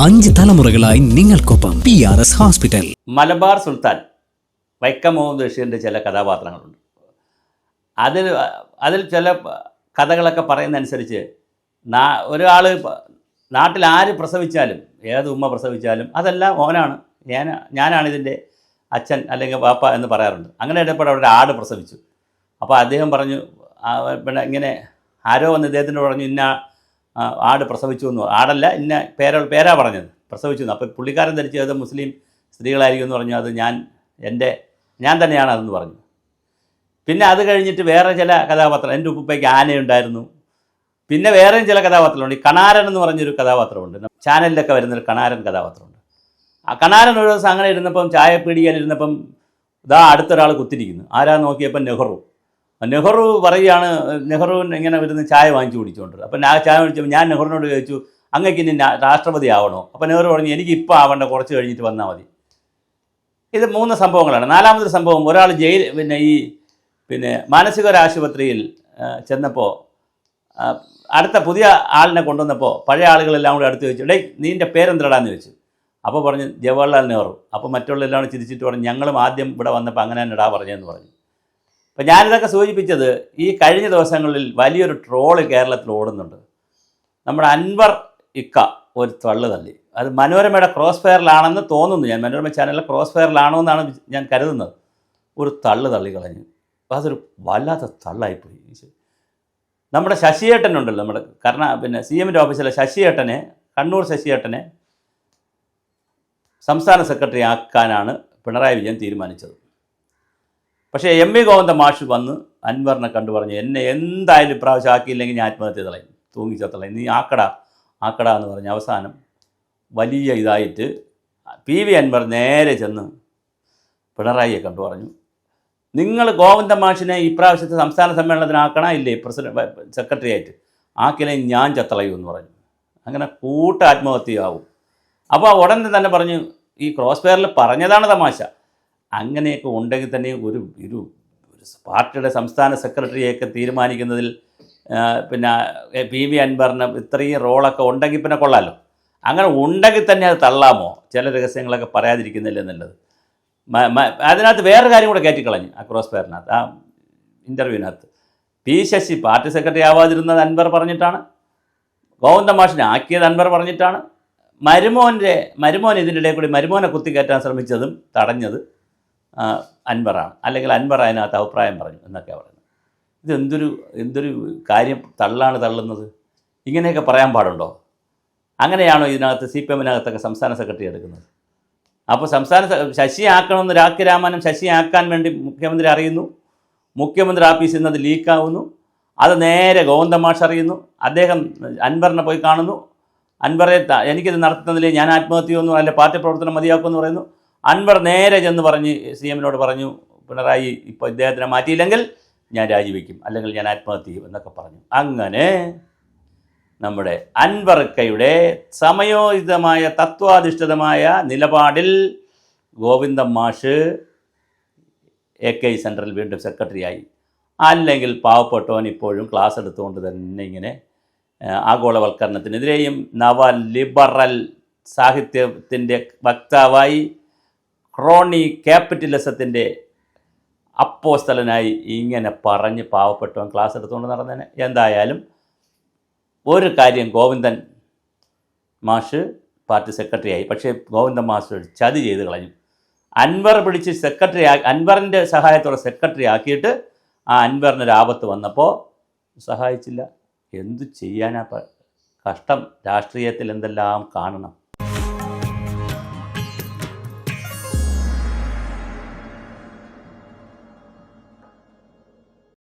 5 തലമുറകളായി നിങ്ങൾക്കൊപ്പം PRS hospital. Malabar സുൽത്താൻ വൈക്കം മുഹമ്മദ് ബഷീറിൻ്റെ ചില കഥാപാത്രങ്ങളുണ്ട്. അതിൽ ചില കഥകളൊക്കെ പറയുന്നതനുസരിച്ച് ഒരാൾ നാട്ടിൽ ആര് പ്രസവിച്ചാലും, ഏത് ഉമ്മ പ്രസവിച്ചാലും അതെല്ലാം ഓനാണ്, ഞാനാണ് ഇതിൻ്റെ അച്ഛൻ അല്ലെങ്കിൽ പാപ്പ എന്ന് പറയാറുണ്ട്. അങ്ങനെ ഇടപെടെ അവിടെ ആട് പ്രസവിച്ചു. അപ്പോൾ അദ്ദേഹം പറഞ്ഞു, പിന്നെ ഇങ്ങനെ ആരോ വന്ന് ഇദ്ദേഹത്തിനോട് പറഞ്ഞു, ഇന്ന ആട് പ്രസവിച്ചു എന്ന്. ആടല്ല, ഇന്ന പേരാ പറഞ്ഞത്, പ്രസവിച്ചു എന്ന്. അപ്പോൾ പുള്ളിക്കാരൻ ധരിച്ച് അത് മുസ്ലിം സ്ത്രീകളായിരിക്കും എന്ന് പറഞ്ഞു. അത് ഞാൻ തന്നെയാണ് അതെന്ന് പറഞ്ഞു. പിന്നെ അത് കഴിഞ്ഞിട്ട് വേറെ ചില കഥാപാത്രം, എൻ്റെ ഉപ്പയ്ക്ക് ആനയുണ്ടായിരുന്നു. പിന്നെ വേറെയും ചില കഥാപാത്രങ്ങളുണ്ട്. ഈ കണാരൻ എന്ന് പറഞ്ഞൊരു കഥാപാത്രമുണ്ട്, ചാനലിലൊക്കെ വരുന്നൊരു കണാരൻ കഥാപാത്രമുണ്ട്. ആ കണാരൻ ഒരു ദിവസം അങ്ങനെ ഇരുന്നപ്പം, ചായപ്പീടികയിലിരുന്നപ്പം അടുത്തൊരാൾ കുത്തിരിക്കുന്നു. ആരാ നോക്കിയപ്പം നെഹ്റു പറയുകയാണ്. നെഹ്റുവിന് ഇങ്ങനെ വരുന്ന ചായ വാങ്ങിച്ചു കുടിച്ചുകൊണ്ട്. അപ്പം ചായ കുടിച്ചപ്പോൾ ഞാൻ നെഹ്റുവിനോട് ചോദിച്ചു, അങ്ങക്ക് ഇനി രാഷ്ട്രപതി ആവണോ? അപ്പം നെഹ്റു പറഞ്ഞു, എനിക്കിപ്പോൾ ആവേണ്ട, കുറച്ച് കഴിഞ്ഞിട്ട് വന്നാൽ മതി. ഇത് 3 സംഭവങ്ങളാണ്. 4മതൊരു സംഭവം, ഒരാൾ പിന്നെ മാനസികരാശുപത്രിയിൽ ചെന്നപ്പോൾ അടുത്ത പുതിയ ആളിനെ കൊണ്ടുവന്നപ്പോൾ പഴയ ആളുകളെല്ലാം കൂടി അടുത്ത് ചോദിച്ചു, നിൻ്റെ പേരെന്തടാന്ന് ചോദിച്ചു. അപ്പോൾ പറഞ്ഞു ജവഹർലാൽ നെഹ്റു. അപ്പോൾ മറ്റുള്ള എല്ലാം ചിരിച്ചിട്ട് പറഞ്ഞു, ഞങ്ങളും ആദ്യം ഇവിടെ വന്നപ്പോൾ അങ്ങനെ തന്നെ ഇടാ പറഞ്ഞതെന്ന് പറഞ്ഞു. അപ്പോൾ ഞാനിതൊക്കെ സൂചിപ്പിച്ചത്, ഈ കഴിഞ്ഞ ദിവസങ്ങളിൽ വലിയൊരു ട്രോള് കേരളത്തിൽ ഓടുന്നുണ്ട്. നമ്മുടെ അൻവർ ഇക്ക ഒരു തള്ളു തള്ളി. അത് മനോരമയുടെ ക്രോസ് ഫെയറിലാണെന്ന് തോന്നുന്നു. ഞാൻ മനോരമ ചാനലിലെ ക്രോസ് ഫെയറിലാണോ എന്നാണ് ഞാൻ കരുതുന്നത്. ഒരു തള്ളു തള്ളി കളഞ്ഞു. അപ്പോൾ അതൊരു വല്ലാത്ത തള്ളായിപ്പോയി. നമ്മുടെ ശശിയേട്ടനുണ്ടല്ലോ, നമ്മുടെ പിന്നെ CMൻ്റെ ഓഫീസിലെ ശശിയേട്ടനെ, കണ്ണൂർ ശശിയേട്ടനെ സംസ്ഥാന സെക്രട്ടറി ആക്കാനാണ് പിണറായി വിജയൻ തീരുമാനിച്ചത്. പക്ഷേ MV ഗോവിന്ദൻ മാഷ് വന്ന് അൻവറിനെ കണ്ടു പറഞ്ഞു, എന്നെ എന്തായാലും ഇപ്രാവശ്യം ആക്കിയില്ലെങ്കിൽ ഞാൻ ആത്മഹത്യ തളയും, തൂങ്ങിച്ചത്തളയും, നീ ആക്കടാ എന്ന് പറഞ്ഞ് അവസാനം വലിയ ഇതായിട്ട് PV അൻവർ നേരെ ചെന്ന് പിണറായിയെ കണ്ടു പറഞ്ഞു, നിങ്ങൾ ഗോവിന്ദൻ മാഷിനെ ഇപ്രാവശ്യത്തെ സംസ്ഥാന സമ്മേളനത്തിനാക്കണ ഇല്ലേ സെക്രട്ടറി ആയിട്ട്, ആക്കില്ലെങ്കിൽ ഞാൻ ചത്തളയുമെന്ന് പറഞ്ഞു. അങ്ങനെ ആത്മഹത്യയാവും. അപ്പോൾ ഉടൻ തന്നെ പറഞ്ഞു, ഈ ക്രോസ് ഫെയറിൽ പറഞ്ഞതാണ് തമാശ. അങ്ങനെയൊക്കെ ഉണ്ടെങ്കിൽ തന്നെ ഒരു പാർട്ടിയുടെ സംസ്ഥാന സെക്രട്ടറിയൊക്കെ തീരുമാനിക്കുന്നതിൽ പിന്നെ PV അൻവറിന് ഇത്രയും റോളൊക്കെ ഉണ്ടെങ്കിൽ പിന്നെ കൊള്ളാമല്ലോ. അങ്ങനെ ഉണ്ടെങ്കിൽ തന്നെ അത് തള്ളാമോ? ചില രഹസ്യങ്ങളൊക്കെ പറയാതിരിക്കുന്നില്ല എന്നുള്ളത്. അതിനകത്ത് വേറൊരു കാര്യം കൂടെ കയറ്റിക്കളഞ്ഞു. ആ ക്രോസ് ഫെയറിനകത്ത്, ആ ഇൻ്റർവ്യൂവിനകത്ത് ശശി പാർട്ടി സെക്രട്ടറി ആവാതിരുന്നത് അൻവർ പറഞ്ഞിട്ടാണ്, ഗോവിന്ദൻ മാഷിനെ ആക്കിയത് അൻവർ പറഞ്ഞിട്ടാണ്, മരുമോൻ ഇതിൻ്റെ ഇടയിൽ കൂടി മരുമോനെ കുത്തിക്കയറ്റാൻ ശ്രമിച്ചതും തടഞ്ഞത് അൻവറാണ്, അല്ലെങ്കിൽ അൻവർ അതിനകത്ത് അഭിപ്രായം പറഞ്ഞു എന്നൊക്കെയാണ് പറയുന്നത്. എന്തൊരു കാര്യം തള്ളുന്നത്. ഇങ്ങനെയൊക്കെ പറയാൻ പാടുണ്ടോ? അങ്ങനെയാണോ ഇതിനകത്ത് CPM-നകത്തൊക്കെ സംസ്ഥാന സെക്രട്ടറി എടുക്കുന്നത്? അപ്പോൾ ശശിയെ ആക്കണമെന്ന് രാഖി രാമാനം ശശിയെ ആക്കാൻ വേണ്ടി മുഖ്യമന്ത്രി അറിയുന്നു. മുഖ്യമന്ത്രി ആഫീസിൽ നിന്ന് അത് ലീക്കാവുന്നു. അത് നേരെ ഗോവിന്ദൻ മാഷ് അറിയുന്നു. അദ്ദേഹം അൻവറിനെ പോയി കാണുന്നു. അൻവറെ എനിക്കിത് നടത്തുന്നതിൽ ഞാൻ ആത്മഹത്യയൊന്നും അല്ല, പാർട്ടി പ്രവർത്തനം മതിയാക്കുമെന്ന് പറയുന്നു. അൻവർ നേരെ ചെന്ന് പറഞ്ഞ് CM-നോട് പറഞ്ഞു, പിണറായി ഇപ്പോൾ ഇദ്ദേഹത്തിനെ മാറ്റിയില്ലെങ്കിൽ ഞാൻ രാജിവെക്കും, അല്ലെങ്കിൽ ഞാൻ ആത്മഹത്യ ചെയ്യും എന്നൊക്കെ പറഞ്ഞു. അങ്ങനെ നമ്മുടെ അൻവറിക്കയുടെ സമയോചിതമായ തത്വാധിഷ്ഠിതമായ നിലപാടിൽ ഗോവിന്ദൻ മാഷ് AK സെൻറ്ററിൽ വീണ്ടും സെക്രട്ടറിയായി. അല്ലെങ്കിൽ പാവപ്പെട്ടവൻ ഇപ്പോഴും ക്ലാസ് എടുത്തുകൊണ്ട് തന്നെ ഇങ്ങനെ ആഗോളവൽക്കരണത്തിനെതിരെയും നവ ലിബറൽ സാഹിത്യത്തിൻ്റെ വക്താവായി ക്രോണി ക്യാപിറ്റലിസത്തിൻ്റെ അപ്പോസ്തലനായി ഇങ്ങനെ പറഞ്ഞ് പാവപ്പെട്ടവൻ ക്ലാസ് എടുത്തുകൊണ്ട് നടന്നതിന്. എന്തായാലും ഒരു കാര്യം, ഗോവിന്ദൻ മാഷ് പാർട്ടി സെക്രട്ടറിയായി. പക്ഷേ ഗോവിന്ദൻ മാഷ് ചതി ചെയ്ത് കളഞ്ഞു. അൻവർ പിടിച്ച് അൻവറിൻ്റെ സഹായത്തോടെ സെക്രട്ടറി ആക്കിയിട്ട് ആ അൻവറിനൊരാപത്ത് വന്നപ്പോൾ സഹായിച്ചില്ല. എന്തു ചെയ്യാനാ? കഷ്ടം. രാഷ്ട്രീയത്തിൽ എന്തെല്ലാം കാണണം.